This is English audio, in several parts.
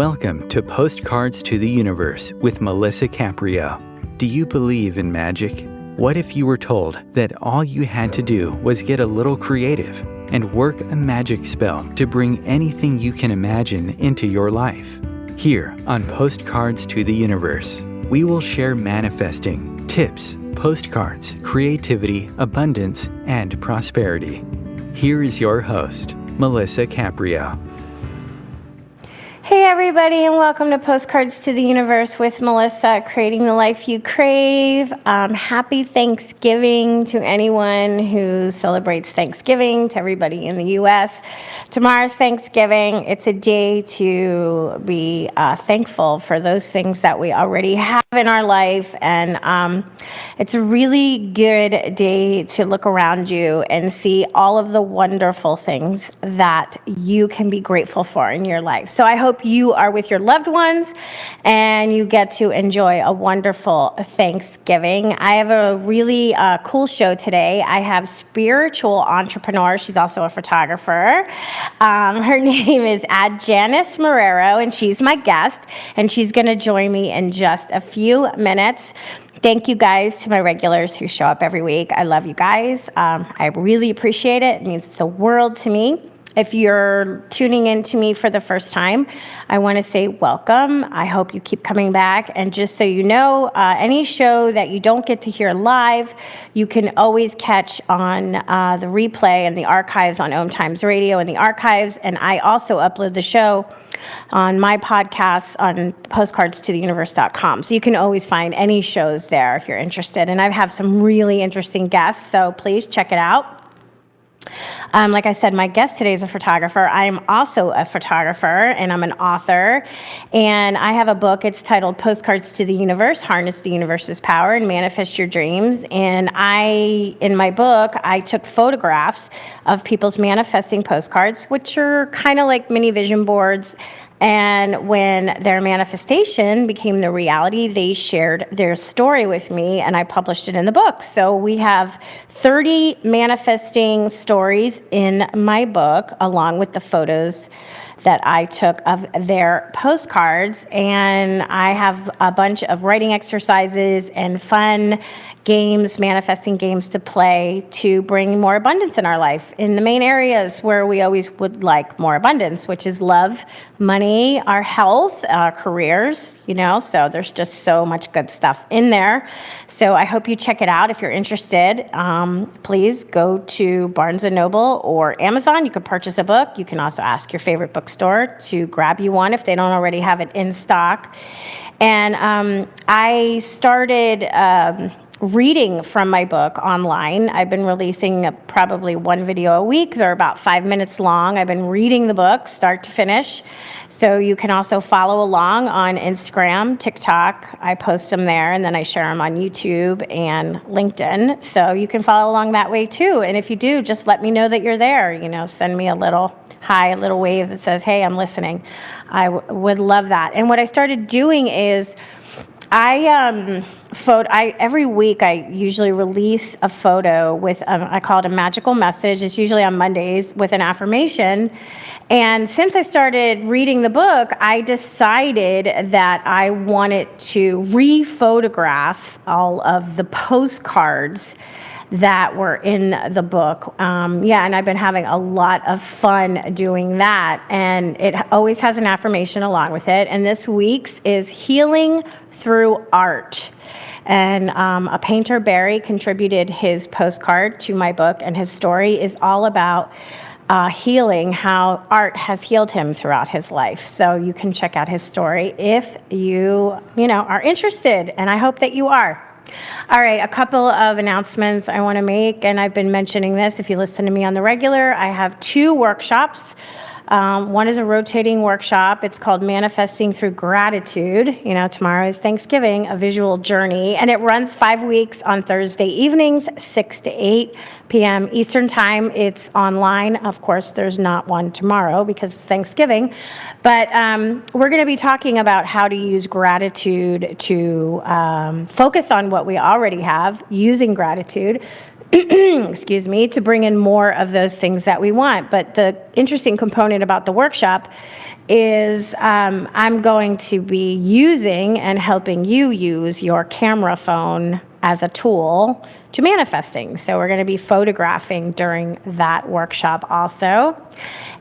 Welcome to Postcards to the Universe with Melissa Caprio. Do you believe in magic? What if you were told that all you had to do was get a little creative and work a magic spell to bring anything you can imagine into your life? Here on Postcards to the Universe, we will share manifesting, tips, postcards, creativity, abundance, and prosperity. Here is your host, Melissa Caprio. Hey everybody, and welcome to Postcards to the Universe with Melissa, creating the life you crave. Happy Thanksgiving to anyone who celebrates Thanksgiving, to everybody in the U.S. Tomorrow's Thanksgiving. It's a day to be thankful for those things that we already have in our life, and it's a really good day to look around you and see all of the wonderful things that you can be grateful for in your life. So I hope you are with your loved ones and you get to enjoy a wonderful Thanksgiving. I have a really cool show today. I have spiritual entrepreneur. She's also a photographer. Her name is Adjanys Marrero, and she's my guest, and she's going to join me in just a few minutes. Thank you guys to my regulars who show up every week. I love you guys. I really appreciate it. It means the world to me. If you're tuning in to me for the first time, I want to say welcome. I hope you keep coming back. And just so you know, any show that you don't get to hear live, you can always catch on the replay and the archives on Om Times Radio and the archives. And I also upload the show on my podcast on postcardstotheuniverse.com. So you can always find any shows there if you're interested. And I have some really interesting guests, so please check it out. Like I said, my guest today is a photographer. I am also a photographer, and I'm an author. And I have a book. It's titled Postcards to the Universe, Harness the Universe's Power and Manifest Your Dreams. And in my book, I took photographs of people's manifesting postcards, which are kind of like mini vision boards. And when their manifestation became the reality, they shared their story with me, and I published it in the book. So we have 30 manifesting stories in my book, along with the photos that I took of their postcards. And I have a bunch of writing exercises and fun games, manifesting games to play to bring more abundance in our life in the main areas where we always would like more abundance, which is love, money, our health, careers, so there's just so much good stuff in there. So I hope you check it out. If you're interested, please go to Barnes & Noble or Amazon. You can purchase a book. You can also ask your favorite bookstore to grab you one if they don't already have it in stock. And I started reading from my book online. I've been releasing probably one video a week. They're about 5 minutes long. I've been reading the book start to finish. So you can also follow along on Instagram, TikTok. I post them there, and then I share them on YouTube and LinkedIn. So you can follow along that way too. And if you do, just let me know that you're there. Send me a little hi, a little wave that says, hey, I'm listening. I would love that. And what I started doing is every week I usually release a photo with, I call it a magical message. It's usually on Mondays with an affirmation. And since I started reading the book, I decided that I wanted to re-photograph all of the postcards that were in the book. And I've been having a lot of fun doing that. And it always has an affirmation along with it. And this week's is healing through art. And a painter, Barry, contributed his postcard to my book, and his story is all about healing, how art has healed him throughout his life. So you can check out his story if you are interested, and I hope that you are. All right, a couple of announcements I want to make, and I've been mentioning this if you listen to me on the regular. I have 2 workshops. One is a rotating workshop. It's called Manifesting Through Gratitude. Tomorrow is Thanksgiving, a visual journey, and it runs 5 weeks on Thursday evenings, 6 to 8 p.m. Eastern Time. It's online. Of course, there's not one tomorrow because it's Thanksgiving, but we're going to be talking about how to use gratitude to focus on what we already have, using gratitude excuse me, to bring in more of those things that we want. But the interesting component about the workshop is I'm going to be using and helping you use your camera phone as a tool to manifesting. So we're going to be photographing during that workshop also.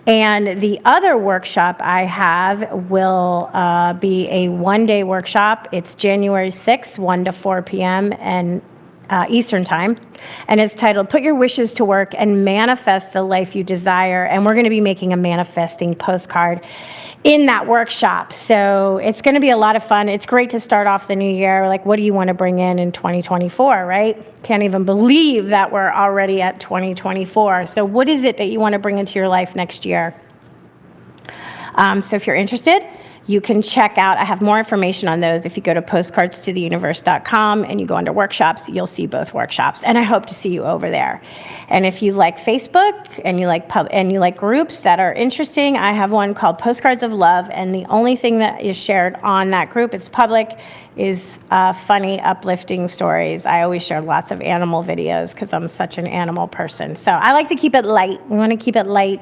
And the other workshop I have will be a one-day workshop. It's January 6th, 1 to 4 p.m. and Eastern Time, and it's titled Put Your Wishes to Work and Manifest the Life You Desire. And we're going to be making a manifesting postcard in that workshop. So it's going to be a lot of fun. It's great to start off the new year. Like, what do you want to bring in 2024, right? Can't even believe that we're already at 2024. So what is it that you want to bring into your life next year? So if you're interested, you can check out, I have more information on those. If you go to postcardstotheuniverse.com and you go under workshops, you'll see both workshops. And I hope to see you over there. And if you like Facebook and you like groups that are interesting, I have one called Postcards of Love. And the only thing that is shared on that group, it's public, is funny, uplifting stories. I always share lots of animal videos because I'm such an animal person. So I like to keep it light. We want to keep it light.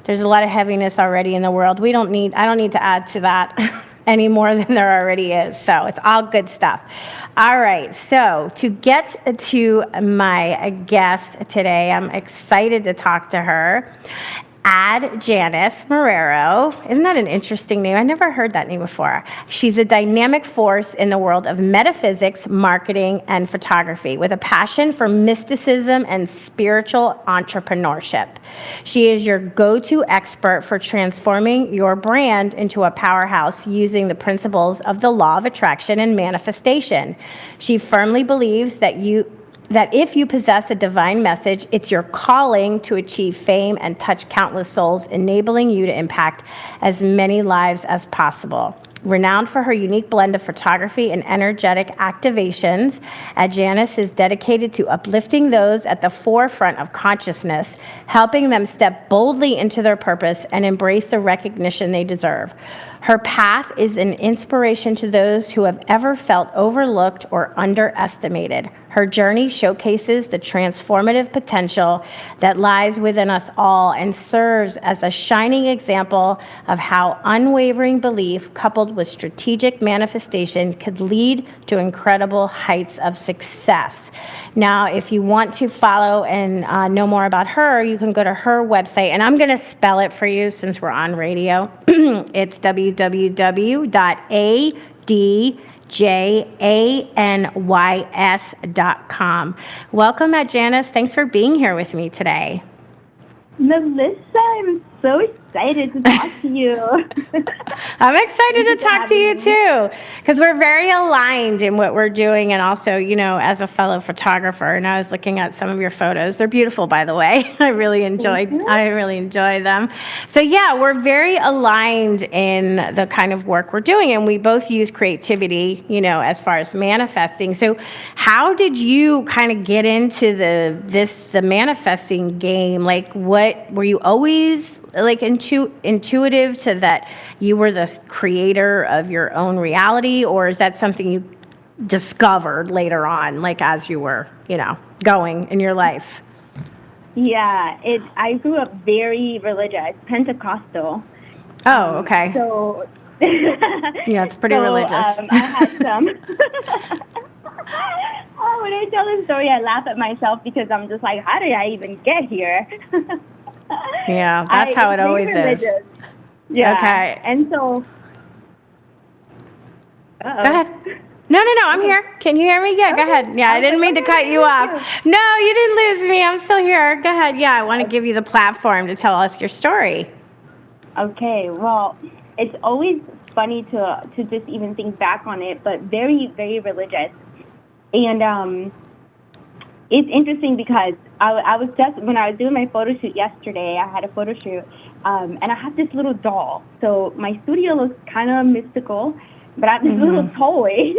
There's a lot of heaviness already in the world. I don't need to add to that any more than there already is. So it's all good stuff. All right. So to get to my guest today, I'm excited to talk to her. Adjanys Marrero. Isn't that an interesting name? I never heard that name before. She's a dynamic force in the world of metaphysics, marketing, and photography with a passion for mysticism and spiritual entrepreneurship. She is your go-to expert for transforming your brand into a powerhouse using the principles of the law of attraction and manifestation. She firmly believes that if you possess a divine message, it's your calling to achieve fame and touch countless souls, enabling you to impact as many lives as possible. Renowned for her unique blend of photography and energetic activations, Adjanys is dedicated to uplifting those at the forefront of consciousness, helping them step boldly into their purpose and embrace the recognition they deserve. Her path is an inspiration to those who have ever felt overlooked or underestimated. Her journey showcases the transformative potential that lies within us all and serves as a shining example of how unwavering belief coupled with strategic manifestation could lead to incredible heights of success. Now, if you want to follow and know more about her, you can go to her website, and I'm going to spell it for you since we're on radio. It's www.adjanys.com. Welcome, Adjanys. Thanks for being here with me today. Melissa, I'm so excited to talk to you. I'm excited to talk to you too, because we're very aligned in what we're doing, and also, as a fellow photographer. And I was looking at some of your photos; they're beautiful, by the way. I really enjoy them. So yeah, we're very aligned in the kind of work we're doing, and we both use creativity, as far as manifesting. So, how did you kind of get into the manifesting game? Like, what were you always like intuitive to that you were the creator of your own reality, or is that something you discovered later on, like as you were, going in your life? Yeah, I grew up very religious, Pentecostal. Oh, okay. So yeah, it's pretty religious. I had some. Oh, when I tell this story, I laugh at myself because I'm just like, how did I even get here? Yeah, that's how it always is. Yeah. Okay. And so... Go ahead. No, I'm here. Can you hear me? Yeah, go ahead. Yeah, I didn't mean to cut you off. No, you didn't lose me. I'm still here. Go ahead. Yeah, I want to give you the platform to tell us your story. Okay, well, it's always funny to just even think back on it, but very, very religious. And it's interesting because I was just, when I was doing my photo shoot yesterday, I had a photo shoot, and I have this little doll. So my studio looks kind of mystical, but I have this little toy,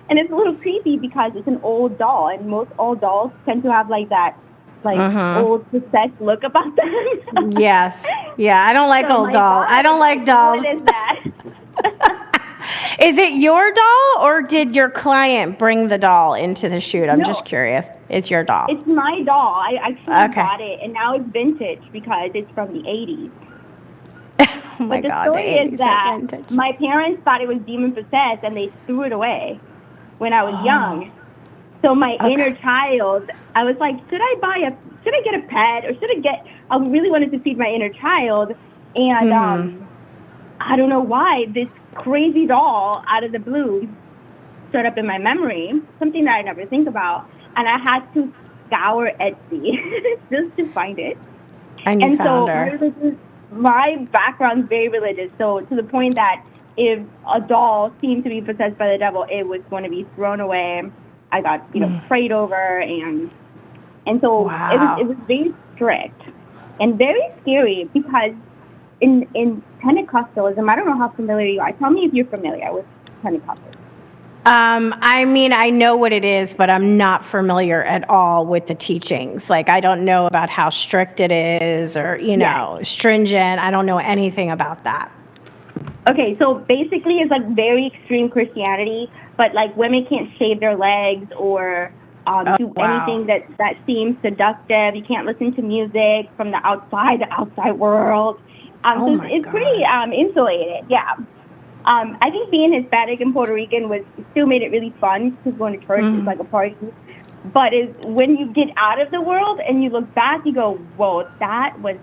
and it's a little creepy because it's an old doll, and most old dolls tend to have like that, old possessed look about them. Yes. Yeah, I don't like old dolls. I don't like dolls. What is that? Is it your doll, or did your client bring the doll into the shoot? I'm just curious. It's your doll. It's my doll. I actually bought it, and now it's vintage because it's from the 80s. Oh my God, the story is that my parents thought it was demon possessed, and they threw it away when I was young. So my inner child, I was like, should I get a pet, or I really wanted to feed my inner child, and I don't know why this crazy doll out of the blue showed up in my memory, something that I never think about, and I had to scour Etsy just to find it. And you found her. My background's very religious, so to the point that if a doll seemed to be possessed by the devil, it was going to be thrown away. I got, prayed over, and so it was very strict and very scary, because in Pentecostalism, I don't know how familiar you are. Tell me if you're familiar with Pentecostalism. I mean, I know what it is, but I'm not familiar at all with the teachings. Like, I don't know about how strict it is, or, stringent. I don't know anything about that. Okay, so basically it's like very extreme Christianity, but like women can't shave their legs or do anything that seems seductive. You can't listen to music from the outside world. So it's pretty insulated, yeah. I think being Hispanic and Puerto Rican still made it really fun, because going to church is like a party. But when you get out of the world and you look back, you go, whoa, that was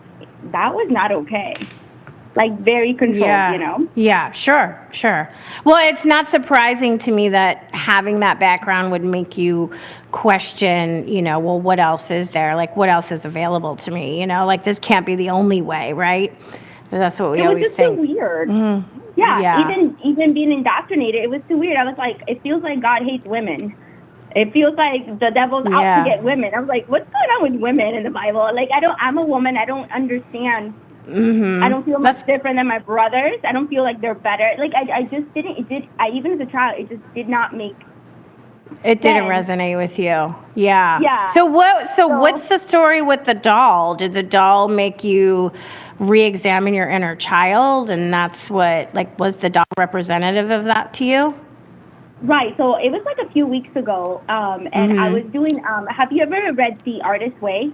not okay. Like, very controlled, Yeah, sure. Well, it's not surprising to me that having that background would make you question, well, what else is there? Like, what else is available to me? Like, this can't be the only way, right? That's what we always think. It was just so weird. Mm-hmm. Yeah, even being indoctrinated, it was too weird. I was like, it feels like God hates women. It feels like the devil's out to get women. I was like, what's going on with women in the Bible? Like, I'm a woman. I don't understand. Mm-hmm. I don't feel much different than my brothers. I don't feel like they're better. Like, I just didn't. Even as a child, it just did not make. It didn't resonate with you. Yeah. Yeah. So what's the story with the doll? Did the doll make you re-examine your inner child, and that's what, like, was the doll representative of that to you? Right. So it was like a few weeks ago, and I was doing. Have you ever read The Artist's Way?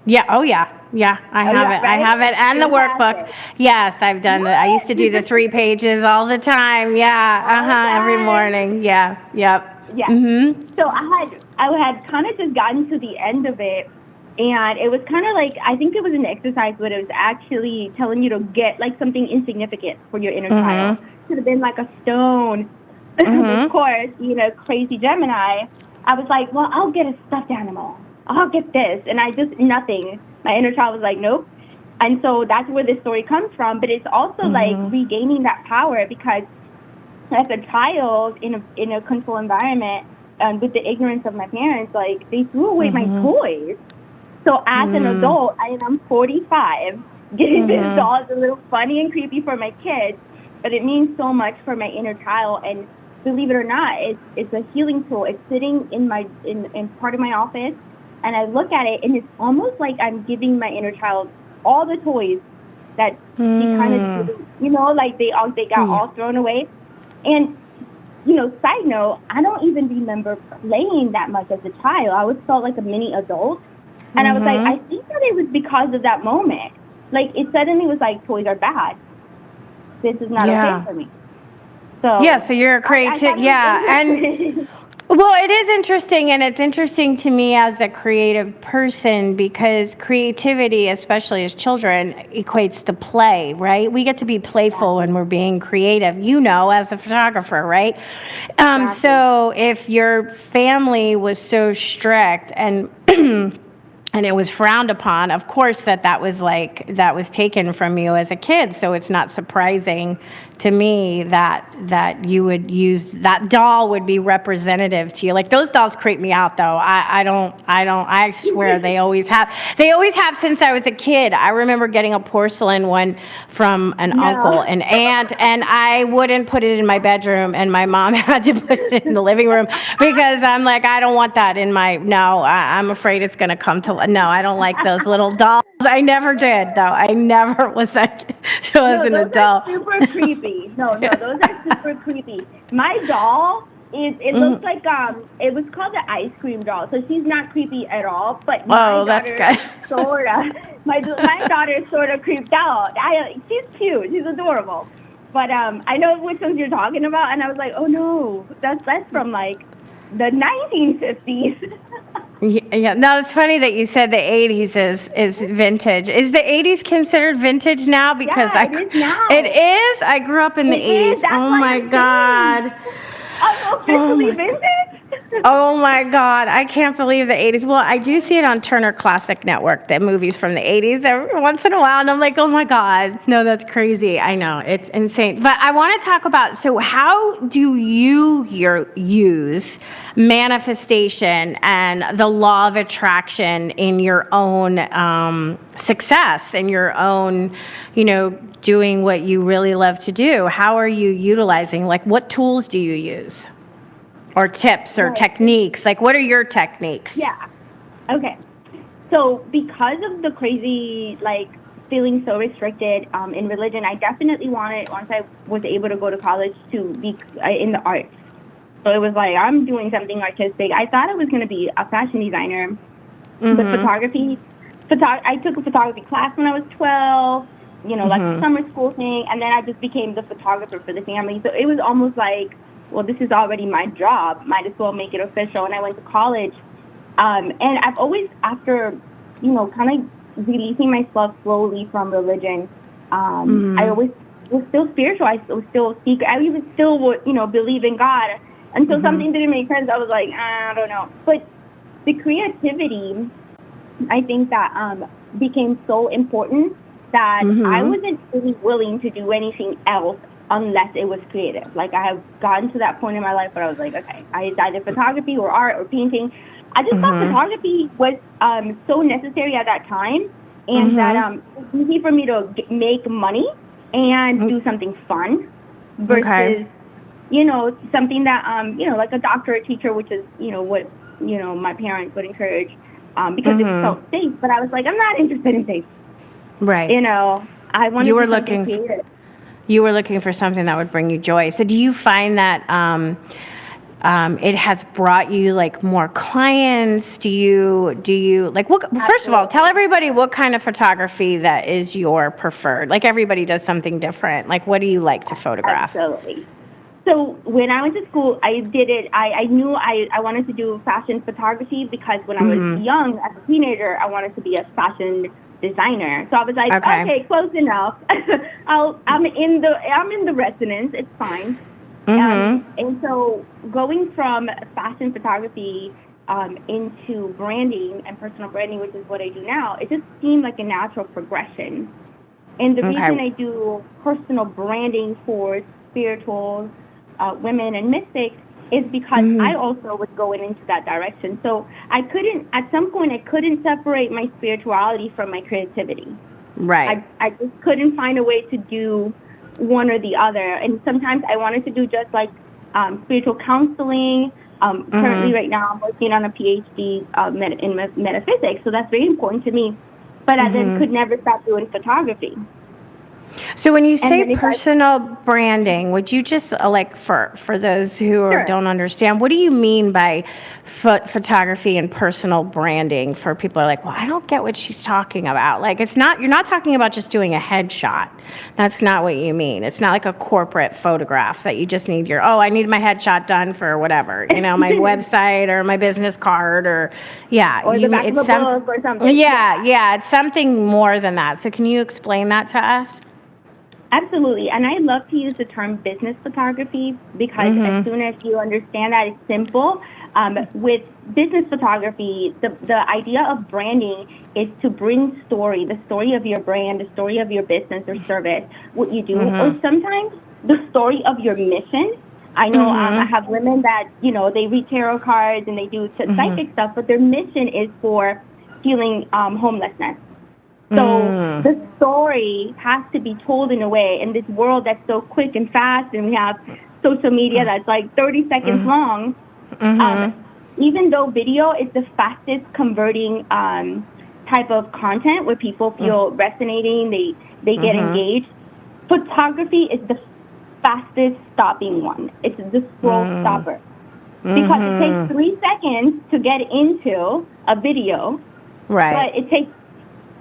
Yeah. Oh, yeah. Yeah, I have it. Right? I have it, and the workbook. Yes, I've done that. I used to do the 3 pages all the time. Yeah. Every morning. Yeah. Yep. Yeah. Mm-hmm. So I had kind of just gotten to the end of it, and it was kind of like, I think it was an exercise, but it was actually telling you to get like something insignificant for your inner child. Could have been like a stone. Of course, crazy Gemini. I was like, well, I'll get a stuffed animal. I'll get this. And nothing. My inner child was like, nope. And so that's where this story comes from. But it's also like regaining that power, because as a child in a controlled environment, with the ignorance of my parents, like, they threw away my toys. So as an adult, I'm 45. Getting this doll is a little funny and creepy for my kids, but it means so much for my inner child. And believe it or not, it's a healing tool. It's sitting in part of my office, and I look at it, and it's almost like I'm giving my inner child all the toys that she kind of, like they got all thrown away. And, side note, I don't even remember playing that much as a child. I always felt like a mini adult. And I was like, I think that it was because of that moment. Like, it suddenly was like, toys are bad. This is not okay for me. So so you're a creative. And well, it is interesting, and it's interesting to me as a creative person, because creativity, especially as children, equates to play, right? We get to be playful when we're being creative, as a photographer, right? So if your family was so strict and and it was frowned upon, of course that was taken from you as a kid. So it's not surprising to me that you would use that doll would be representative to you. Like, those dolls creep me out, though. I swear they always have since I was a kid. I remember getting a porcelain one from an uncle and aunt, and I wouldn't put it in my bedroom, and my mom had to put it in the living room, because I'm like, I don't want that in my, I'm afraid it's going to come to life. No, I don't like those little dolls. I never did, though. I never was like, so as an those adult. are super creepy. No, those are super creepy. My doll it looks like it was called the ice cream doll, so she's not creepy at all. But that's good. Sorta. My daughter sort of creeped out. She's cute. She's adorable. But I know which ones you're talking about, and I was like, oh no, that's from like the 1950s. Yeah, no, it's funny that you said the 80s is vintage. Is the 80s considered vintage now? Because it is now. It is? I grew up in the 80s. Oh my God. I'm officially vintage? Oh my God, I can't believe the 80s. Well, I do see it on Turner Classic Network, the movies from the 80s every once in a while, and I'm like, oh my God, no, that's crazy. I know, it's insane. But I want to talk about, so how do you use manifestation and the law of attraction in your own success, in your own, doing what you really love to do? How are you utilizing, like, what tools do you use? Or tips or techniques? Like, what are your techniques? Yeah. Okay. So because of the crazy, feeling so restricted in religion, I definitely wanted, once I was able to go to college, to be in the arts. So it was like, I'm doing something artistic. I thought I was going to be a fashion designer. But photography, I took a photography class when I was 12, like a summer school thing. And then I just became the photographer for the family. So it was almost like, well, this is already my job. Might as well make it official. And I went to college. And I've always, after, kind of releasing myself slowly from religion, I always was still spiritual. I was still seek. I even still would, believe in God. Until something didn't make sense, I was like, I don't know. But the creativity, I think that became so important that I wasn't really willing to do anything else unless it was creative. Like, I have gotten to that point in my life where I was like, okay, it's either photography or art or painting. I just thought photography was so necessary at that time, and that it's easy for me to make money and do something fun versus, something that, like a doctor or teacher, which is, what, my parents would encourage because it felt safe. But I was like, I'm not interested in safe. Right. I wanted to do something creative. You were looking for something that would bring you joy. So do you find that it has brought you like more clients? Do you like, what, first of all, tell everybody what kind of photography that is your preferred. Like, everybody does something different. Like, what do you like to photograph? Absolutely. So when I went to school, I did it. I knew I wanted to do fashion photography because when I was young, as a teenager, I wanted to be a fashion designer. So I was like, okay, close enough. I'm in the resonance. It's fine. And so going from fashion photography into branding and personal branding, which is what I do now, it just seemed like a natural progression. And the reason I do personal branding for spirituals, women, and mystics is because I also was going into that direction. So at some point, I couldn't separate my spirituality from my creativity. Right. I just couldn't find a way to do one or the other. And sometimes I wanted to do just like spiritual counseling. Currently, right now, I'm working on a PhD in metaphysics. So that's very important to me. But I then could never stop doing photography. So when you say personal branding, would you just like for those who don't understand, what do you mean by photography and personal branding? For people who are like, well, I don't get what she's talking about. Like, you're not talking about just doing a headshot. That's not what you mean. It's not like a corporate photograph that you just need I need my headshot done for whatever, my website or my business card or the back of a book or something. Yeah, it's something more than that. So can you explain that to us? Absolutely. And I love to use the term business photography because as soon as you understand that it's simple, with business photography, the idea of branding is to bring the story of your brand, the story of your business or service, what you do, or sometimes the story of your mission. I know I have women that, they read tarot cards and they do psychic stuff, but their mission is for healing homelessness. So the story has to be told in a way in this world that's so quick and fast, and we have social media that's like 30 seconds long. Even though video is the fastest converting type of content where people feel resonating, they get engaged. Photography is the fastest stopping one. It's the scroll stopper. Because it takes 3 seconds to get into a video, but it takes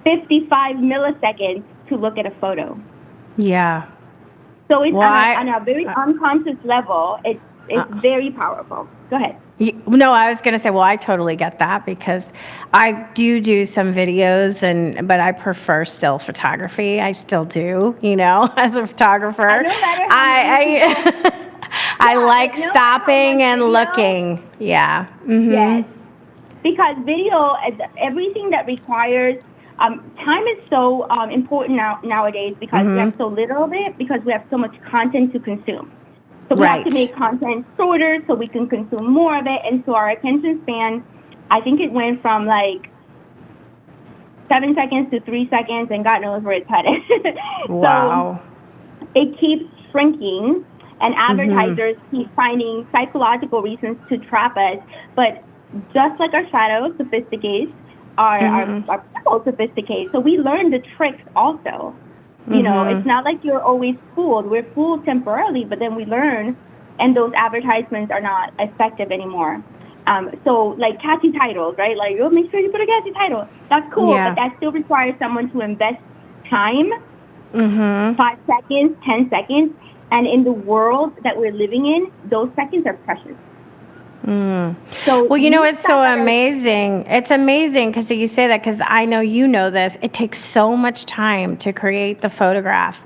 55 milliseconds to look at a photo. Yeah. So it's on a very unconscious level, it's very powerful. Go ahead. No, I was going to say, well, I totally get that because I do some videos, but I prefer still photography. I still do, as a photographer. I know that. I like stopping and looking. Yeah. Mm-hmm. Yes. Because video, everything that requires time is so important nowadays because we have so little of it because we have so much content to consume. So we have to make content shorter so we can consume more of it. And so our attention span, I think it went from like 7 seconds to 3 seconds, and God knows where it's headed. Wow. So it keeps shrinking, and advertisers keep finding psychological reasons to trap us. But just like our shadows sophisticate, our people sophisticate. So we learn the tricks also. It's not like you're always fooled. We're fooled temporarily, but then we learn, and those advertisements are not effective anymore. So, like catchy titles, right? Like, make sure you put a catchy title. That's cool, but that still requires someone to invest time, 5 seconds, 10 seconds. And in the world that we're living in, those seconds are precious. So well, it's so amazing. It's amazing because you say that because I know you know this. It takes so much time to create the photograph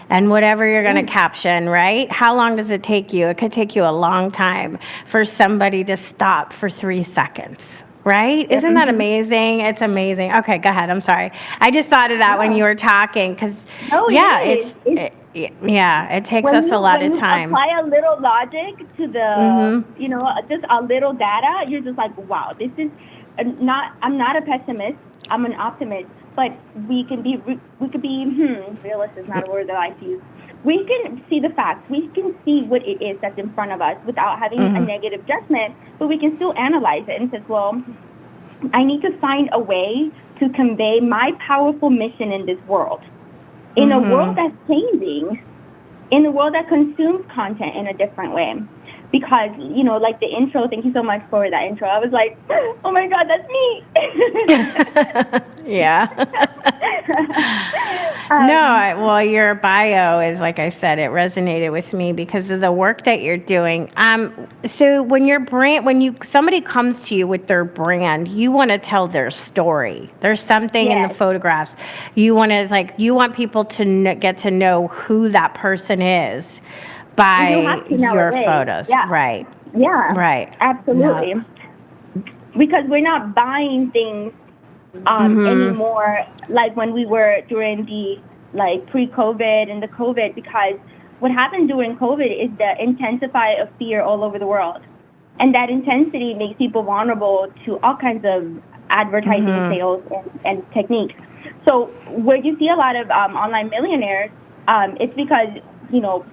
and whatever you're going to caption, right? How long does it take you? It could take you a long time for somebody to stop for 3 seconts. Right? Isn't that amazing? It's amazing. Okay, go ahead. I'm sorry. I just thought of that when you were talking because, it takes us a lot of time. When you apply a little logic to the, just a little data, you're just like, wow, this is I'm not a pessimist. I'm an optimist. But we could be, realist is not a word that I use. We can see the facts. We can see what it is that's in front of us without having a negative judgment, but we can still analyze it and say, well, I need to find a way to convey my powerful mission in this world. In a world that's changing, in a world that consumes content in a different way. Because, like the intro, thank you so much for that intro. I was like, oh my God, that's me. Yeah. Well, your bio is, like I said, it resonated with me because of the work that you're doing. So when somebody comes to you with their brand, you want to tell their story. There's something in the photographs. You want people to get to know who that person is by your photos. Yeah. Right. Yeah. Right. Absolutely. No. Because we're not buying things anymore like when we were during the pre-COVID and the COVID, because what happened during COVID is the intensify of fear all over the world. And that intensity makes people vulnerable to all kinds of advertising sales and techniques. So where you see a lot of online millionaires, it's because,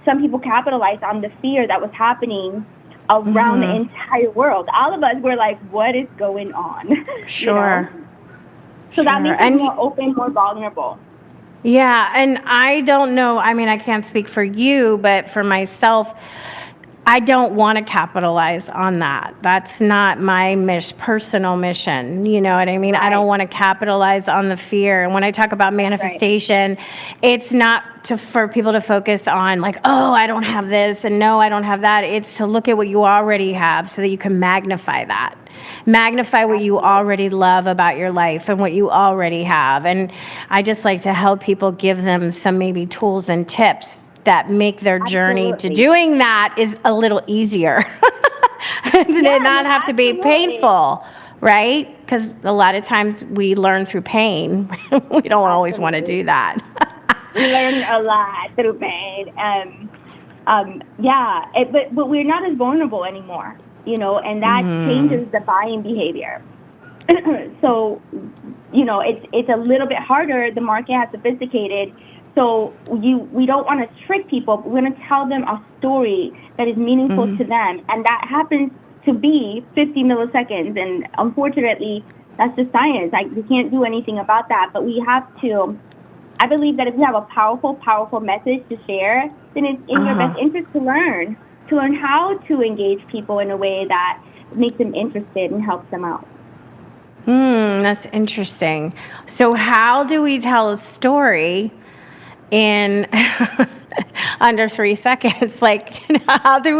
some people capitalized on the fear that was happening around the entire world. All of us were like, what is going on? Sure. So that makes us more open, more vulnerable. Yeah, and I don't know, I can't speak for you, but for myself, I don't want to capitalize on that. That's not my personal mission. You know what I mean? Right. I don't want to capitalize on the fear. And when I talk about manifestation, it's not for people to focus on I don't have this and no, I don't have that. It's to look at what you already have so that you can magnify that. Magnify what you already love about your life and what you already have. And I just like to help people, give them some maybe tools and tips that make their journey to doing that is a little easier. And not have to be painful, right? Because a lot of times we learn through pain. We don't always want to do that. We learn a lot through pain. But we're not as vulnerable anymore, and that changes the buying behavior. So, it's a little bit harder. The market has sophisticated. So we don't want to trick people, but we're going to tell them a story that is meaningful to them. And that happens to be 50 milliseconds. And unfortunately, That's just science. We can't do anything about that, but we have to. I believe that if you have a powerful message to share, then it's in your best interest to learn how to engage people in a way that makes them interested and helps them out. That's interesting. So how do we tell a story in under 3 seconds? Like, how do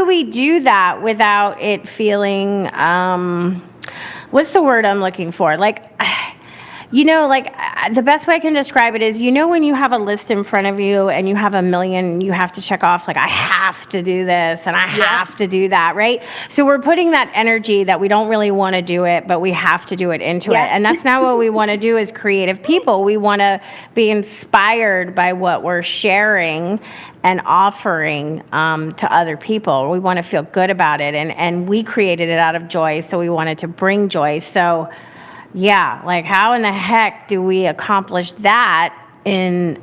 we do that without it feeling, what's the word I'm looking for? Like, the best way I can describe it is, when you have a list in front of you and you have a million you have to check off, like, I have to do this and I have to do that, right? So we're putting that energy that we don't really want to do it, but we have to do it into it. And that's not what we want to do as creative people. We want to be inspired by what we're sharing and offering to other people. We want to feel good about it. And we created it out of joy, so we wanted to bring joy. So yeah, like, how in the heck do we accomplish that in,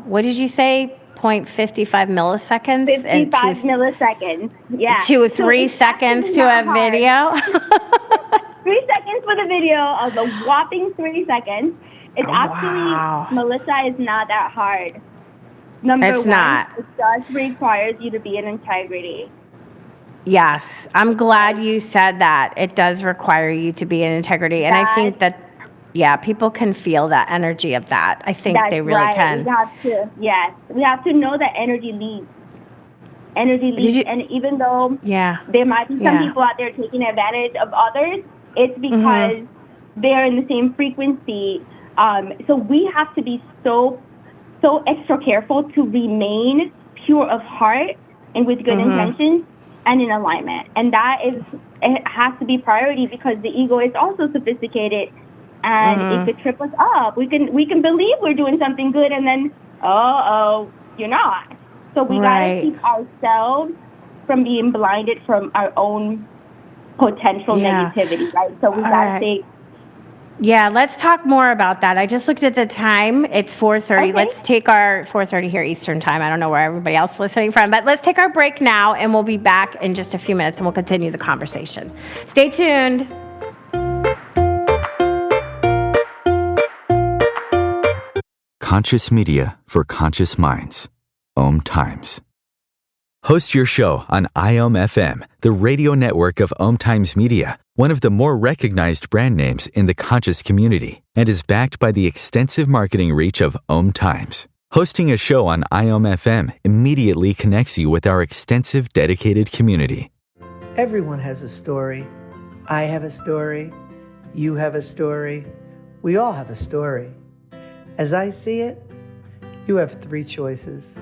what did you say, 0.55 milliseconds? 55 milliseconds, yeah. To 3 seconds to a video? 3 seconds for the video, of a whopping 3 seconds. It's actually, Melissa, is not that hard. Number one, not. It just requires you to be in integrity. Yes, I'm glad you said that. It does require you to be in integrity. And I think that, people can feel that energy of that. I think they really can. We have to know that energy leads. And even though there might be some people out there taking advantage of others, it's because they're in the same frequency. So we have to be so extra careful to remain pure of heart and with good intentions and in alignment. And it has to be priority, because the ego is also sophisticated and it could trip us up. We can believe we're doing something good, and then, you're not. So we gotta keep ourselves from being blinded from our own potential negativity, right? So we gotta stay. Yeah, let's talk more about that. I just looked at the time. It's 4:30. Okay. Let's take our 4:30 here Eastern time. I don't know where everybody else is listening from, but let's take our break now, and we'll be back in just a few minutes, and we'll continue the conversation. Stay tuned. Conscious media for conscious minds. Om Times. Host your show on IOM FM, the radio network of Om Times Media, one of the more recognized brand names in the conscious community, and is backed by the extensive marketing reach of Om Times. Hosting a show on IOM FM immediately connects you with our extensive dedicated community. Everyone has a story. I have a story. You have a story. We all have a story. As I see it, you have 3 choices.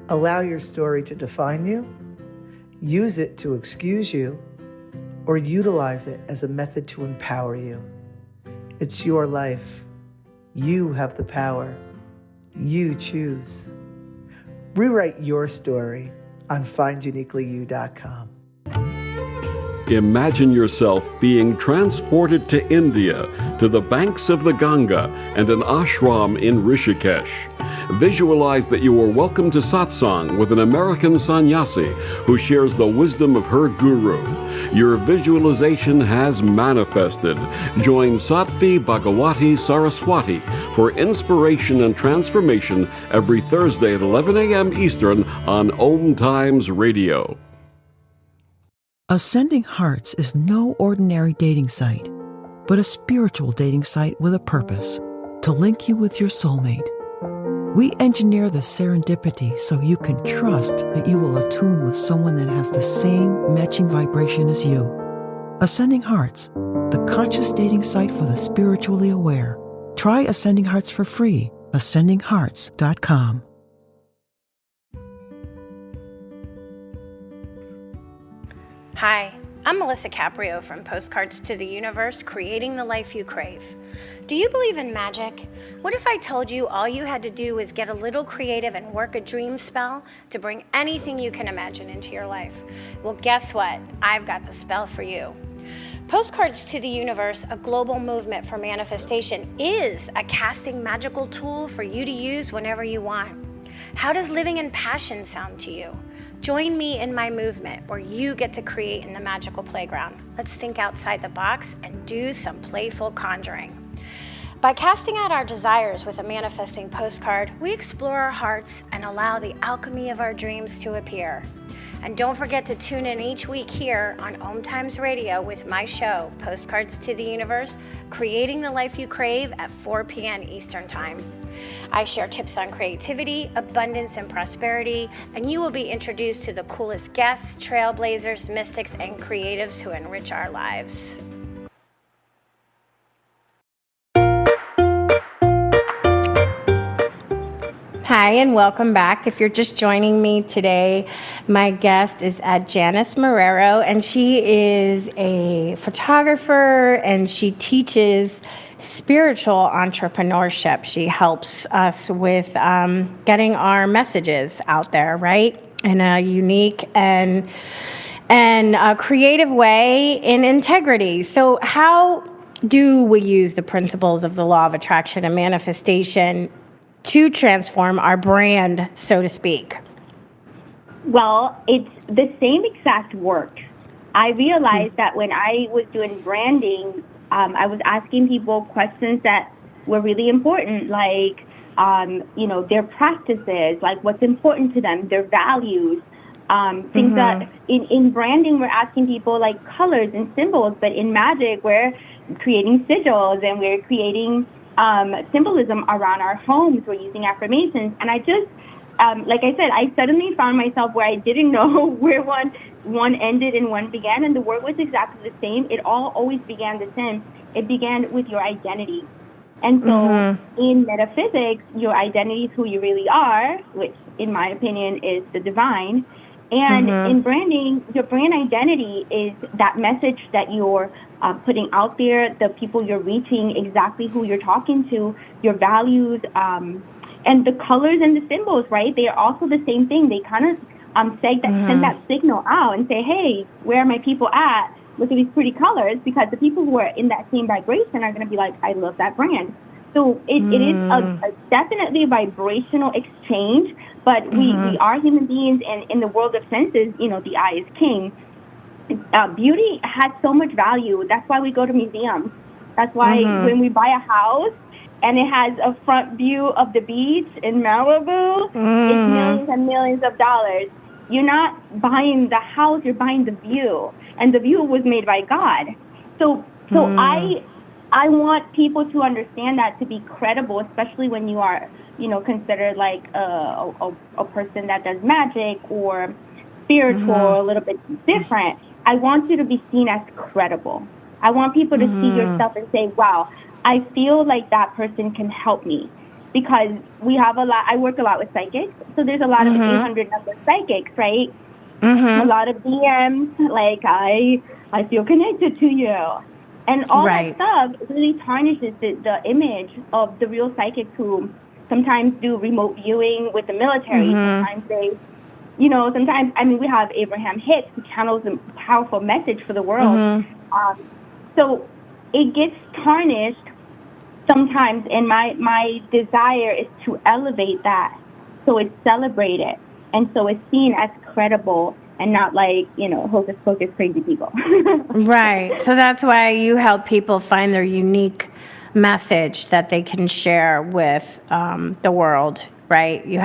Allow your story to define you, use it to excuse you, or utilize it as a method to empower you. It's your life. You have the power. You choose. Rewrite your story on finduniquelyyou.com. Imagine yourself being transported to India, to the banks of the Ganga and an ashram in Rishikesh. Visualize that you are welcome to satsang with an American sannyasi who shares the wisdom of her guru. Your visualization has manifested. Join Sattvi Bhagawati Saraswati for inspiration and transformation every Thursday at 11 a.m. Eastern on Om Times Radio. Ascending Hearts is no ordinary dating site, but a spiritual dating site with a purpose, to link you with your soulmate. We engineer the serendipity so you can trust that you will attune with someone that has the same matching vibration as you. Ascending Hearts, the conscious dating site for the spiritually aware. Try Ascending Hearts for free. ascendinghearts.com. Hi, I'm Melissa Caprio from Postcards to the Universe, creating the life you crave. Do you believe in magic? What if I told you all you had to do was get a little creative and work a dream spell to bring anything you can imagine into your life? Well, guess what? I've got the spell for you. Postcards to the Universe, a global movement for manifestation, is a casting magical tool for you to use whenever you want. How does living in passion sound to you? Join me in my movement where you get to create in the magical playground. Let's think outside the box and do some playful conjuring. By casting out our desires with a manifesting postcard, we explore our hearts and allow the alchemy of our dreams to appear. And don't forget to tune in each week here on Om Times Radio with my show, Postcards to the Universe, Creating the Life You Crave at 4 p.m. Eastern Time. I share tips on creativity, abundance, and prosperity, and you will be introduced to the coolest guests, trailblazers, mystics, and creatives who enrich our lives. Hi, and welcome back. If you're just joining me today, my guest is Adjanys Marrero, and she is a photographer, and she teaches spiritual entrepreneurship. She helps us with getting our messages out there, right, in a unique and a creative way in integrity. So how do we use the principles of the law of attraction and manifestation to transform our brand, so to speak? Well, it's the same exact work. I realized that when I was doing branding, I was asking people questions that were really important, like, their practices, like what's important to them, their values, things that in branding, we're asking people like colors and symbols, but in magic, we're creating sigils and we're creating symbolism around our homes. We're using affirmations. And I just, like I said, I suddenly found myself where I didn't know where one ended and one began, and the work was exactly the same. It all always began the same. It began with your identity. And so in metaphysics, your identity is who you really are, which in my opinion is the divine. And in branding, your brand identity is that message that you're putting out there, the people you're reaching, exactly who you're talking to, your values, and the colors and the symbols, right? They are also the same thing. They kind of send that signal out and say, hey, where are my people at? Look at these pretty colors, because the people who are in that same vibration are going to be like, I love that brand. So it is definitely a vibrational exchange, but we are human beings, and in the world of senses, the eye is king. Beauty has so much value. That's why we go to museums. That's why when we buy a house and it has a front view of the beach in Malibu, it's millions and millions of dollars. You're not buying the house, you're buying the view. And the view was made by God. So I want people to understand that, to be credible, especially when you are, considered like a person that does magic or spiritual, a little bit different. I want you to be seen as credible. I want people to see yourself and say, wow, I feel like that person can help me. Because I work a lot with psychics, so there's a lot of 800 number psychics, right? A lot of DMs, like, I feel connected to you. And all that stuff really tarnishes the image of the real psychics who sometimes do remote viewing with the military. Sometimes they, we have Abraham Hicks, who channels a powerful message for the world. So it gets tarnished sometimes, and my desire is to elevate that, so it's celebrated, and so it's seen as credible and not like, hocus pocus crazy people. Right. So that's why you help people find their unique message that they can share with the world, right? You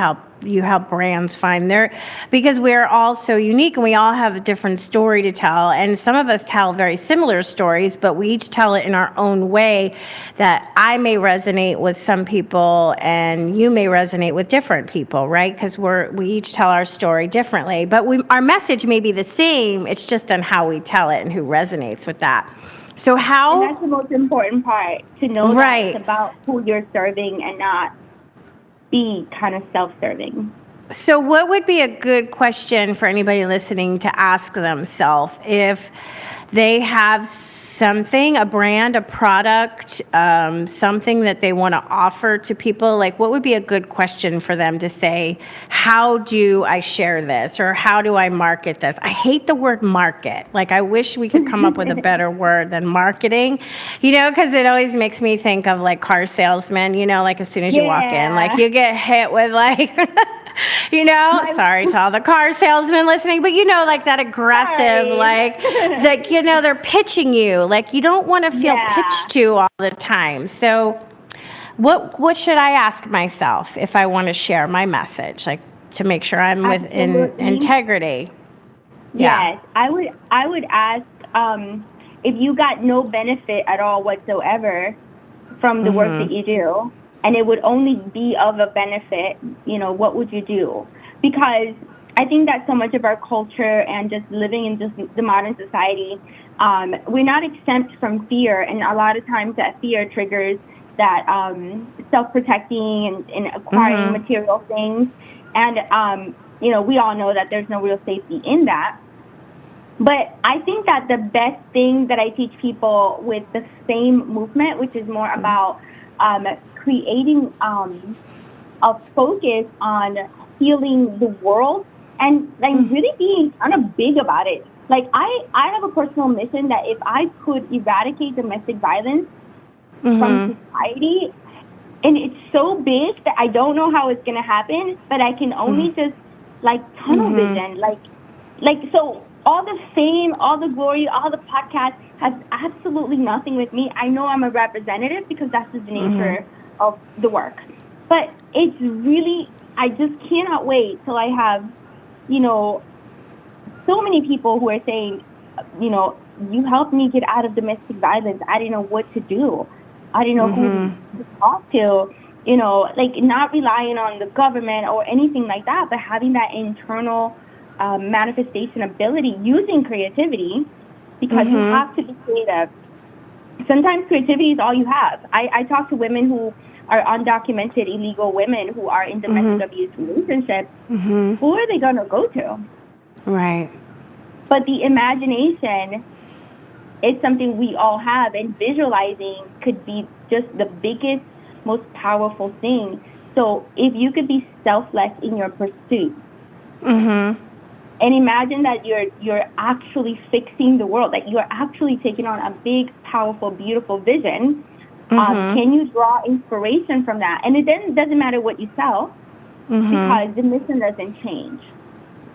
help brands find because we're all so unique and we all have a different story to tell. And some of us tell very similar stories, but we each tell it in our own way that I may resonate with some people and you may resonate with different people, right? Because we each tell our story differently, but our message may be the same. It's just on how we tell it and who resonates with that. So and that's the most important part, to know that it's about who you're serving and not be kind of self-serving. So what would be a good question for anybody listening to ask themselves if they have something, a brand, a product, something that they want to offer to people? Like, what would be a good question for them to say, how do I share this, or how do I market this? I hate the word market. Like, I wish we could come up with a better word than marketing, because it always makes me think of like car salesmen, like as soon as you walk in, like you get hit with like You know, sorry to all the car salesmen listening, but you know, like that aggressive, like you know, they're pitching you. Like you don't want to feel pitched to all the time. So what should I ask myself if I want to share my message, like to make sure I'm within integrity? Yes, I would ask if you got no benefit at all whatsoever from the work that you do, and it would only be of a benefit, you know, what would you do? Because I think that so much of our culture and just living in just the modern society, we're not exempt from fear, and a lot of times that fear triggers that self-protecting and acquiring material things, and you know, we all know that there's no real safety in that. But I think that the best thing that I teach people with the same movement, which is more about creating a focus on healing the world and like really being kind of big about it. Like I have a personal mission that if I could eradicate domestic violence from society, and it's so big that I don't know how it's going to happen, but I can only just like tunnel vision, like so all the fame, all the glory, all the podcasts has absolutely nothing with me. I know I'm a representative because that's the nature of the work. But it's really, I just cannot wait till I have, you know, so many people who are saying, you know, you helped me get out of domestic violence. I didn't know what to do. I didn't know who to talk to, you know, like not relying on the government or anything like that, but having that internal manifestation ability using creativity, because you have to be creative. Sometimes creativity is all you have. I talk to women who are undocumented illegal women who are in domestic abuse relationships. Who are they going to go to? Right. But the imagination is something we all have, and visualizing could be just the biggest, most powerful thing. So if you could be selfless in your pursuit, and imagine that you're actually fixing the world, that you're actually taking on a big, powerful, beautiful vision. Can you draw inspiration from that? And it then doesn't matter what you sell, because the mission doesn't change.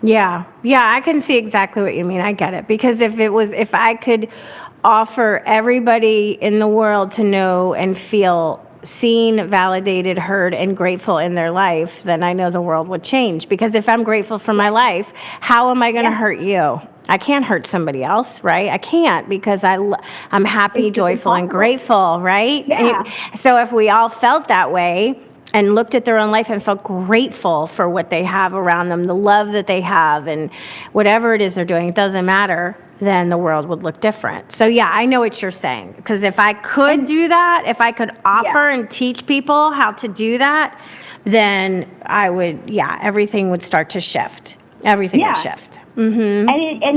Yeah, I can see exactly what you mean. I get it. Because if I could offer everybody in the world to know and feel seen, validated, heard, and grateful in their life, then I know the world would change. Because if I'm grateful for my life, how am I going to hurt you? I can't hurt somebody else, right? I can't, because I'm happy, joyful, and grateful, right? Yeah. So if we all felt that way and looked at their own life and felt grateful for what they have around them, the love that they have, and whatever it is they're doing, it doesn't matter, then the world would look different. So yeah, I know what you're saying. Because if I could do that, if I could offer and teach people how to do that, then I would, everything would start to shift. Everything would shift. And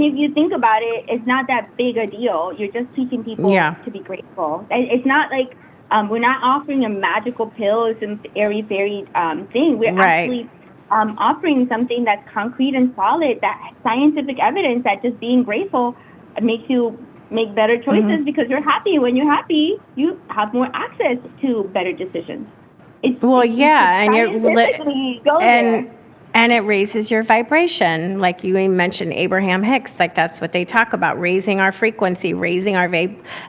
if you think about it, it's not that big a deal. You're just teaching people to be grateful. It's not like we're not offering a magical pill or some airy-fairy thing. We're actually offering something that's concrete and solid, that scientific evidence that just being grateful makes you make better choices, because you're happy. When you're happy, you have more access to better decisions. And it raises your vibration. Like you mentioned Abraham Hicks, like that's what they talk about, raising our frequency, raising our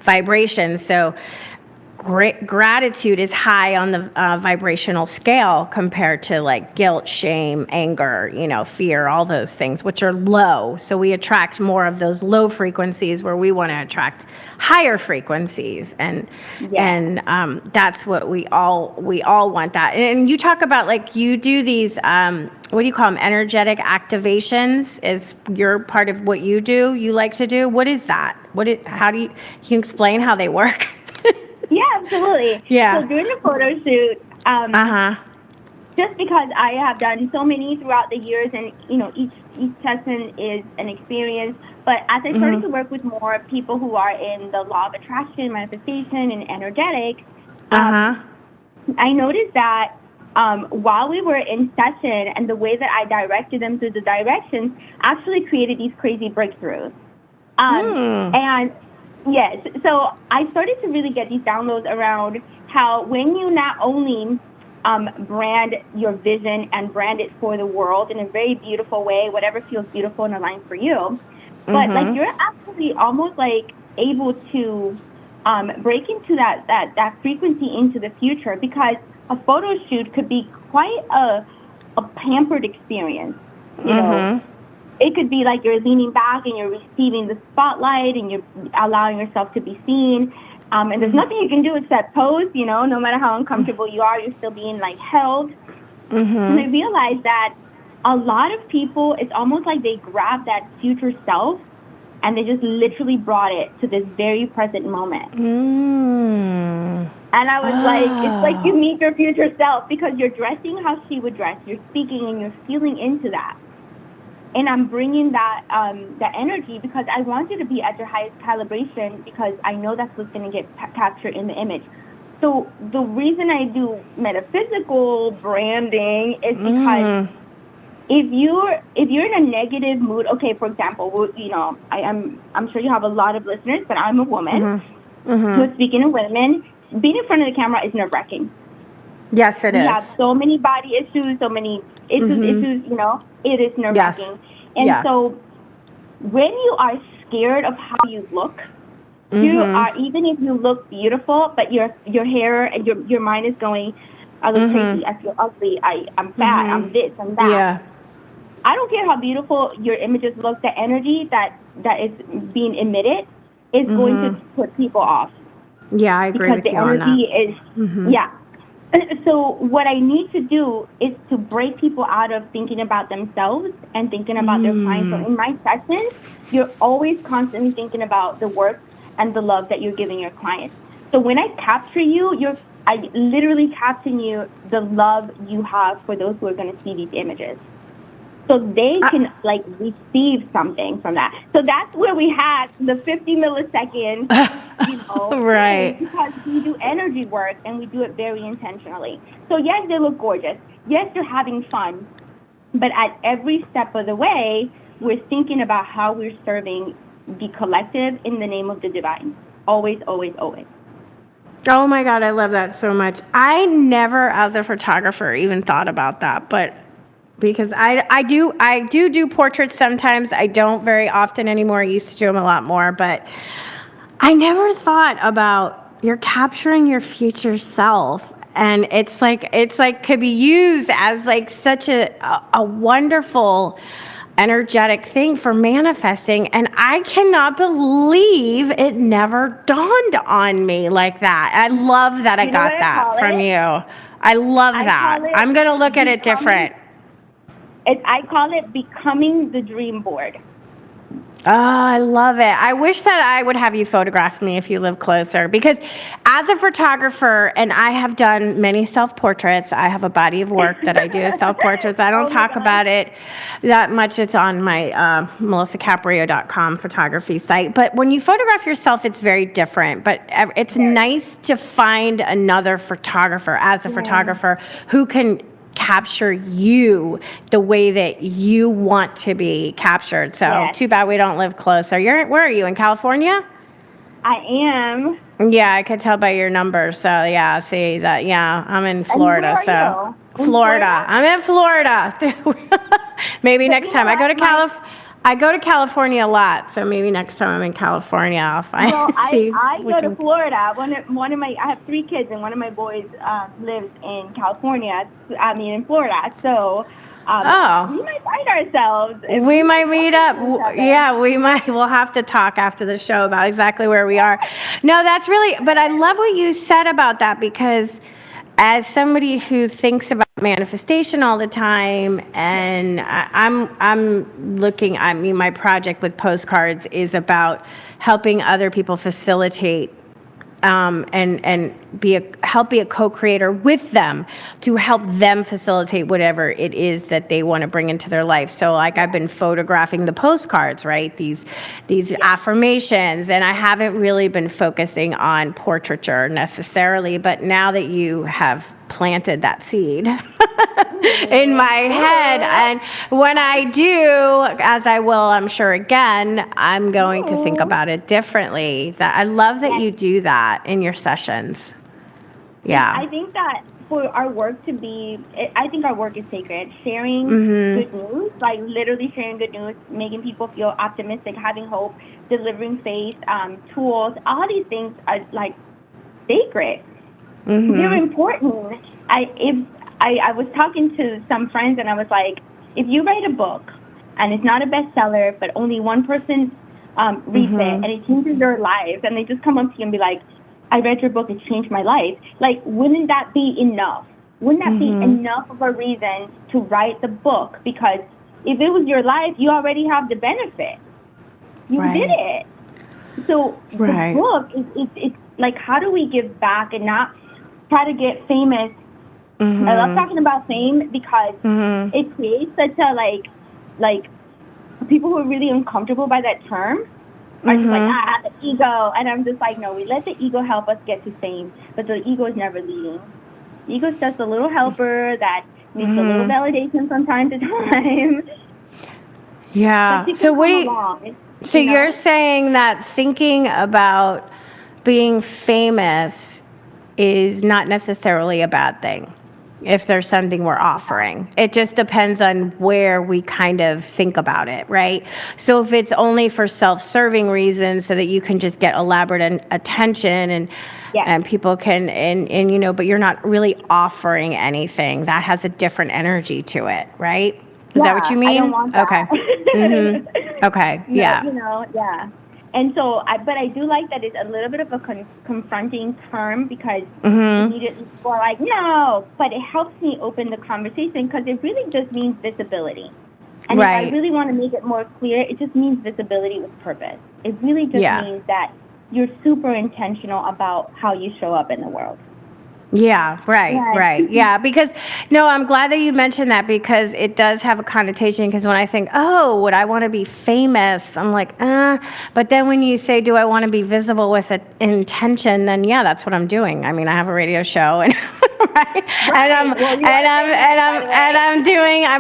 vibration. So gratitude is high on the vibrational scale compared to like guilt, shame, anger, fear, all those things, which are low. So we attract more of those low frequencies, where we want to attract higher frequencies, and that's what we all want that. And you talk about, like, you do these what do you call them, energetic activations is your part of what you do, you like to do. What is that? Can you explain how they work? Yeah, absolutely. Yeah. So during the photo shoot, just because I have done so many throughout the years, and each session is an experience. But as I started to work with more people who are in the law of attraction, manifestation, and energetic, I noticed that while we were in session, and the way that I directed them through the directions actually created these crazy breakthroughs. And yes, so I started to really get these downloads around how when you not only brand your vision and brand it for the world in a very beautiful way, whatever feels beautiful and aligned for you. But like you're actually almost like able to break into that frequency into the future, because a photo shoot could be quite a pampered experience. You know, it could be like you're leaning back and you're receiving the spotlight and you're allowing yourself to be seen. And there's nothing you can do except pose, you know, no matter how uncomfortable you are, you're still being like held. And I realized that a lot of people, it's almost like they grab that future self and they just literally brought it to this very present moment. And I was like, it's like you meet your future self, because you're dressing how she would dress, you're speaking and you're feeling into that. And I'm bringing that that energy because I want you to be at your highest calibration, because I know that's what's going to get captured in the image. So the reason I do metaphysical branding is because if you're in a negative mood, okay, for example, you know, I'm sure you have a lot of listeners, but I'm a woman. So speaking of women, being in front of the camera is nerve-wracking. Yes, it is. We have so many body issues, so many issues, you know, it is nerve-wracking. Yes. And so when you are scared of how you look, you are, even if you look beautiful, but your hair and your mind is going, I look crazy, I feel ugly, I'm fat, I'm this, I'm that. Yeah. I don't care how beautiful your images look, the energy that is being emitted is going to put people off. Yeah, I agree with you on that. Because the energy is, So what I need to do is to break people out of thinking about themselves and thinking about their clients. So in my sessions, you're always constantly thinking about the work and the love that you're giving your clients. So when I capture you, I literally capturing you the love you have for those who are going to see these images. So they can like receive something from that. So that's where we had the 50 millisecond, you know, right? Because we do energy work and we do it very intentionally. So yes, they look gorgeous. Yes, they're having fun. But at every step of the way, we're thinking about how we're serving the collective in the name of the divine. Always, always, always. Oh my God, I love that so much. I never, as a photographer, even thought about that, but because I do portraits sometimes. I don't very often anymore. I used to do them a lot more, but I never thought about you're capturing your future self, and it's like could be used as like such a wonderful energetic thing for manifesting, and I cannot believe it never dawned on me like that. I love that I got that from you. I love that. I'm going to look at it different. I call it becoming the dream board. Oh, I love it. I wish that I would have you photograph me if you live closer, because as a photographer, and I have done many self-portraits, I have a body of work that I do as self-portraits. I don't talk about it that much. It's on my melissacaprio.com photography site. But when you photograph yourself, it's very different. But it's nice to find another photographer, as a photographer, who can capture you the way that you want to be captured. So too bad we don't live closer. Where are you, in California? I am. Yeah, I could tell by your number. So yeah, see that. Yeah, I'm in Florida. So Florida. I'm in Florida. Maybe next time I go to I go to California a lot, so maybe next time I'm in California, I'll find. Well, I go to Florida. One of my, I have 3 kids, and one of my boys lives in California. In Florida. So we might find ourselves. We might meet up. Yeah, we might. We'll have to talk after the show about exactly where we are. No, that's really. But I love what you said about that, because as somebody who thinks about manifestation all the time, and I'm looking, my project with postcards is about helping other people facilitate and help be a co-creator with them to help them facilitate whatever it is that they want to bring into their life. So like I've been photographing the postcards, right? These affirmations, and I haven't really been focusing on portraiture necessarily, but now that you have planted that seed in my head, and when I do, as I will, I'm sure again, I'm going to think about it differently. That I love that you do that in your sessions. Yeah. I think that for our work to be, I think our work is sacred. Sharing good news, like literally sharing good news, making people feel optimistic, having hope, delivering faith, tools, all these things are like sacred. They're important. I was talking to some friends and I was like, if you write a book and it's not a bestseller, but only one person reads it and it changes their lives, and they just come up to you and be like, I read your book, it changed my life. Like, wouldn't that be enough? Wouldn't that be enough of a reason to write the book? Because if it was your life, you already have the benefit. You did it. So the book, it's like, how do we give back and not try to get famous? I love talking about fame because it creates such a, like people who are really uncomfortable by that term are just like, the ego. And I'm just like, no, we let the ego help us get to fame, but the ego is never leading. The ego is just a little helper that needs a little validation from time to time. Yeah. So what do you, so you're saying that thinking about being famous is not necessarily a bad thing if there's something we're offering. It just depends on where we kind of think about it, right? So if it's only for self-serving reasons so that you can just get elaborate attention and people can, and you know, but you're not really offering anything, that has a different energy to it, right? Is that what you mean? I don't want that. Okay. Okay. Yeah. You know, And so, but I do like that it's a little bit of a confronting term because immediately people are like, no, but it helps me open the conversation because it really just means visibility. And if I really want to make it more clear, it just means visibility with purpose. It really just means that you're super intentional about how you show up in the world. Yeah, right. Yeah, because, no, I'm glad that you mentioned that because it does have a connotation because when I think, oh, would I want to be famous? I'm like, but then when you say, do I want to be visible with an intention, then yeah, that's what I'm doing. I mean, I have a radio show and I'm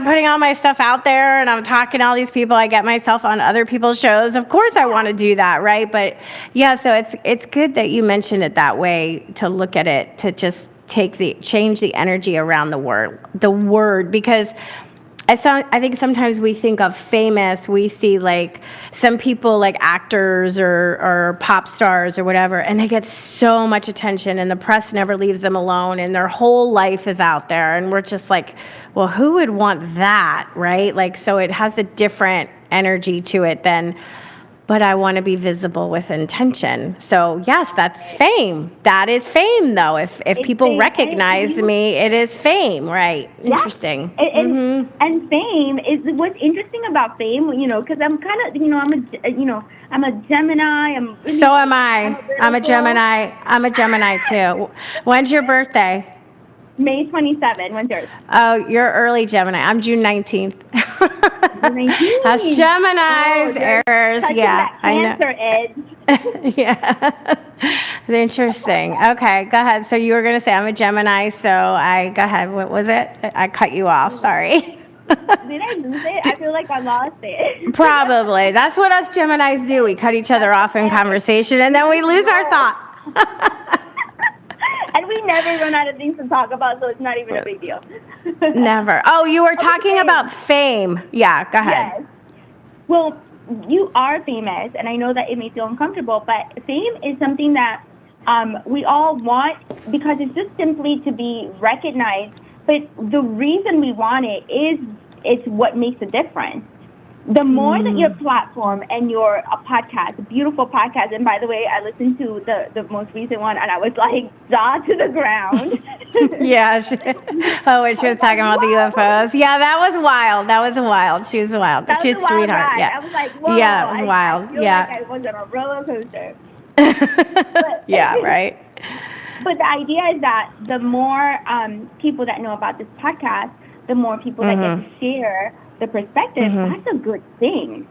putting all my stuff out there and I'm talking to all these people. I get myself on other people's shows. Of course I want to do that, right? But yeah, so it's good that you mentioned it that way, to look at it, to just change the energy around the word, because I think sometimes we think of famous, we see like some people like actors or pop stars or whatever, and they get so much attention and the press never leaves them alone and their whole life is out there. And we're just like, well, who would want that, right? Like, so it has a different energy to it than, but I want to be visible with intention. So yes, that's fame. That is fame, though. If people recognize me, it is fame, right? Yeah. Interesting. And fame is what's interesting about fame, you know, because I'm kind of, I'm a Gemini. So am I. I'm a Gemini. I'm a Gemini too. When's your birthday? May 27. When's yours? Oh, you're early Gemini. I'm June 19th. That's Gemini's errors. Yeah, I know. Yeah. Interesting. Okay, go ahead. So you were going to say I'm a Gemini, so go ahead. What was it? I cut you off. Sorry. Did I lose it? I feel like I lost it. Probably. That's what us Geminis do. We cut each other off in conversation, and then we lose our thought. And we never run out of things to talk about, so it's not even a big deal. Never. Oh, you were talking about fame. Yeah, go ahead. Yes. Well, you are famous, and I know that it may feel uncomfortable, but fame is something that we all want because it's just simply to be recognized. But the reason we want it is it's what makes a difference. The more that your platform and your podcast, a beautiful podcast, and by the way, I listened to the most recent one, and I was like, jaw to the ground. Yeah. When she was talking about the UFOs. Yeah, that was wild. She was wild. She's a sweetheart. Ride. Yeah. I was like, whoa. Yeah, it was wild. I feel like I was on a roller coaster. Yeah, right. But the idea is that the more people that know about this podcast, the more people that get to share the perspective, that's a good thing.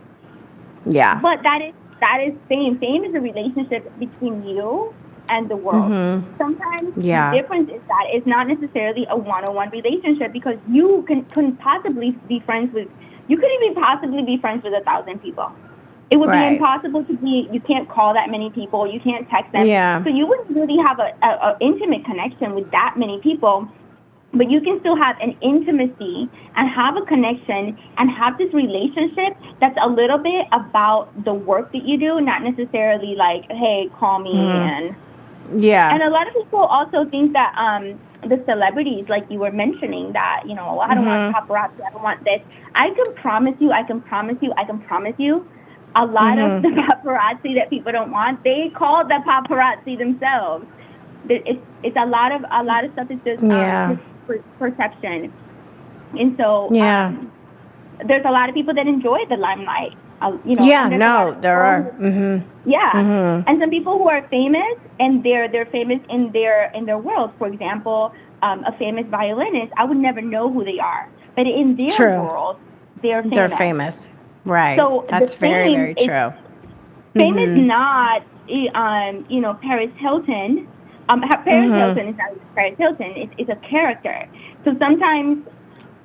Yeah. But that is fame. Fame is a relationship between you and the world. Sometimes the difference is that it's not necessarily a one-on-one relationship because you couldn't possibly be friends with, you couldn't even possibly be friends with 1,000 people. It would be impossible to be, you can't call that many people, you can't text them. Yeah. So you wouldn't really have a intimate connection with that many people. but you can still have an intimacy and have a connection and have this relationship that's a little bit about the work that you do, not necessarily like, hey, call me. And a lot of people also think that the celebrities, like you were mentioning, that, you know, I don't want paparazzi, I don't want this. I can promise you, a lot of the paparazzi that people don't want, they call the paparazzi themselves. It's a lot of stuff is just perception. And so there's a lot of people that enjoy the limelight. You know, there are. And some people who are famous, and they're famous in their world. For example, a famous violinist, I would never know who they are, but in their world, they're famous. They're famous, right? So that's very, very true. Fame is not, you know, Paris Hilton. Paris Hilton is not Paris Hilton. It's a character. So sometimes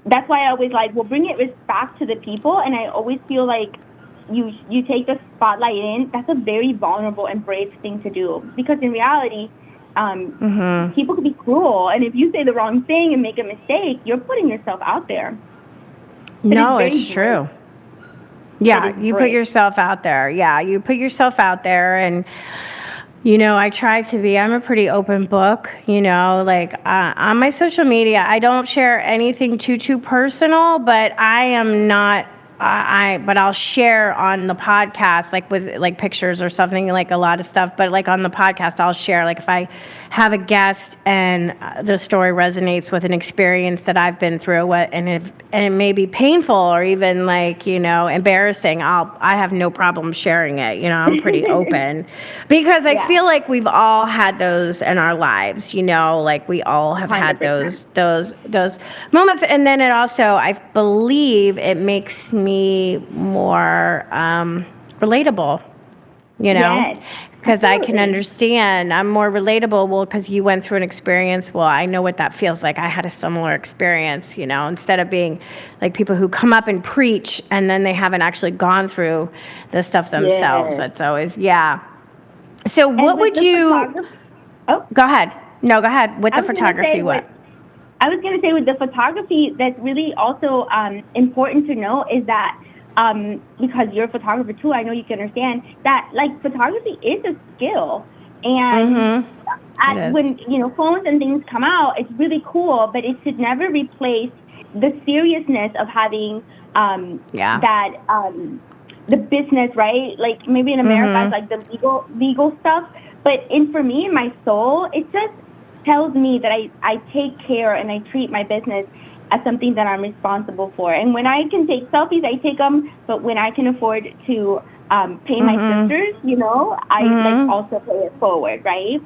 that's why I always like, well, bring it back to the people, and I always feel like you take the spotlight in. That's a very vulnerable and brave thing to do, because in reality, people can be cruel, and if you say the wrong thing and make a mistake, you're putting yourself out there. No, it's true. Yeah, you put yourself out there. Yeah, you put yourself out there, and you know, I try to be. I'm a pretty open book. You know, like on my social media, I don't share anything too personal, but I am not. But I'll share on the podcast, like with like pictures or something, like a lot of stuff. But like on the podcast, I'll share, like if I have a guest and the story resonates with an experience that I've been through, and it may be painful or even like, you know, embarrassing, I have no problem sharing it. You know, I'm pretty open, because I feel like we've all had those in our lives. You know, like we all have 100%. Had those moments, and then it also, I believe, it makes me more relatable, you know, because I can understand. I'm more relatable. Well, because you went through an experience. Well, I know what that feels like. I had a similar experience, you know, instead of being like people who come up and preach and then they haven't actually gone through the stuff themselves. That's always, So what would you, go ahead. No, go ahead. With the photography, what? I was going to say with the photography, that's really also important to know is that because you're a photographer too, I know you can understand that like photography is a skill, and when you know phones and things come out, it's really cool, but it should never replace the seriousness of having that the business, right? Like maybe in America, it's like the legal stuff, but for me, in my soul, it just tells me that I take care and I treat my business as something that I'm responsible for. And when I can take selfies, I take them. But when I can afford to pay my sisters, you know, I like also pay it forward, right?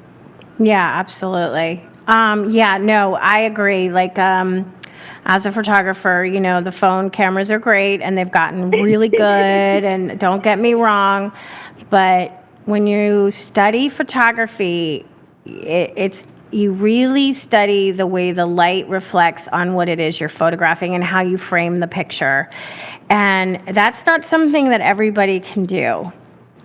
Yeah, absolutely. No, I agree. Like as a photographer, you know, the phone cameras are great and they've gotten really good. And don't get me wrong, but when you study photography, you really study the way the light reflects on what it is you're photographing and how you frame the picture. And that's not something that everybody can do.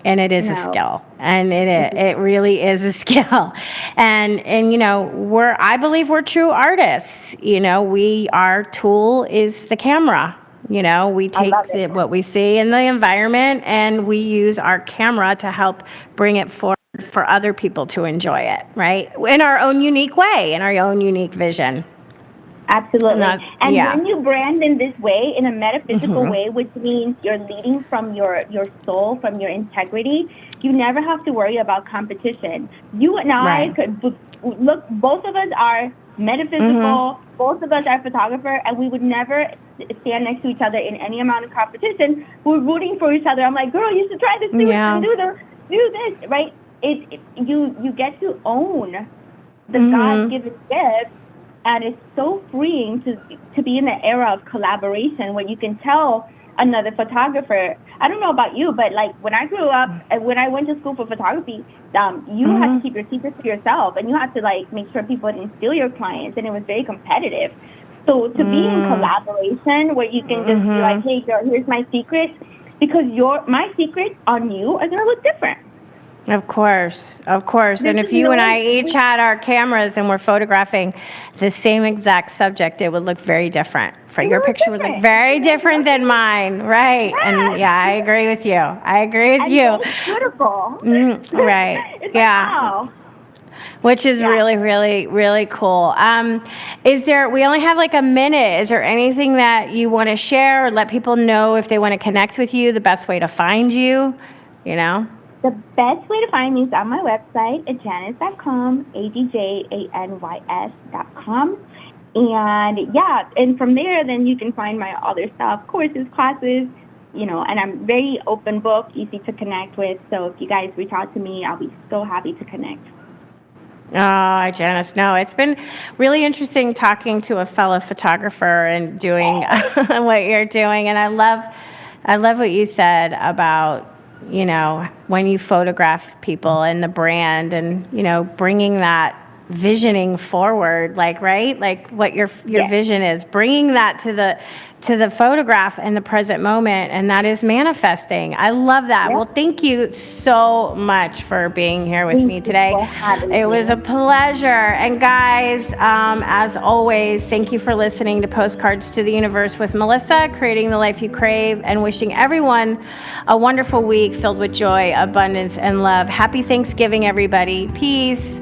And it is a skill. And it really is a skill. And you know, I believe we're true artists. You know, our tool is the camera. You know, we take what we see in the environment and we use our camera to help bring it forward for other people to enjoy it, right? In our own unique way, in our own unique vision. Absolutely. And when you brand in this way, in a metaphysical way, which means you're leading from your soul, from your integrity, you never have to worry about competition. You and I could look, both of us are metaphysical, both of us are photographer, and we would never stand next to each other in any amount of competition. We're rooting for each other. I'm like, girl, you should try this, do this, right? You get to own the God-given gift, and it's so freeing to be in the era of collaboration where you can tell another photographer. I don't know about you, but like when I grew up and when I went to school for photography, you had to keep your secrets to yourself, and you had to like make sure people didn't steal your clients, and it was very competitive. So to be in collaboration where you can just be like, hey girl, here's my secret, because my secrets on you are gonna look different. Of course, of course. And if you and I each had our cameras and we're photographing the same exact subject, it would look very different. Your picture would look very different than mine, right? And yeah, I agree with you. I agree with you. It's beautiful. Right. It's Yeah. Which is really, really, really cool. We only have like a minute. Is there anything that you want to share or let people know if they want to connect with you, the best way to find you, you know? The best way to find me is on my website, adjanys.com, ADJANYS.com. And yeah, and from there, then you can find my other stuff, courses, classes, you know, and I'm very open book, easy to connect with. So if you guys reach out to me, I'll be so happy to connect. Oh, Adjanys, no, it's been really interesting talking to a fellow photographer and doing what you're doing. And I love what you said about, you know, when you photograph people and the brand and, you know, bringing that visioning forward, like, right? Like what your vision is, bringing that to the photograph in the present moment, and that is manifesting. I love that. Well, thank you so much for being here with me today. It was a pleasure. And guys, as always, thank you for listening to Postcards to the Universe with Melissa, creating the life you crave, and wishing everyone a wonderful week filled with joy, abundance, and love. Happy Thanksgiving, everybody. Peace.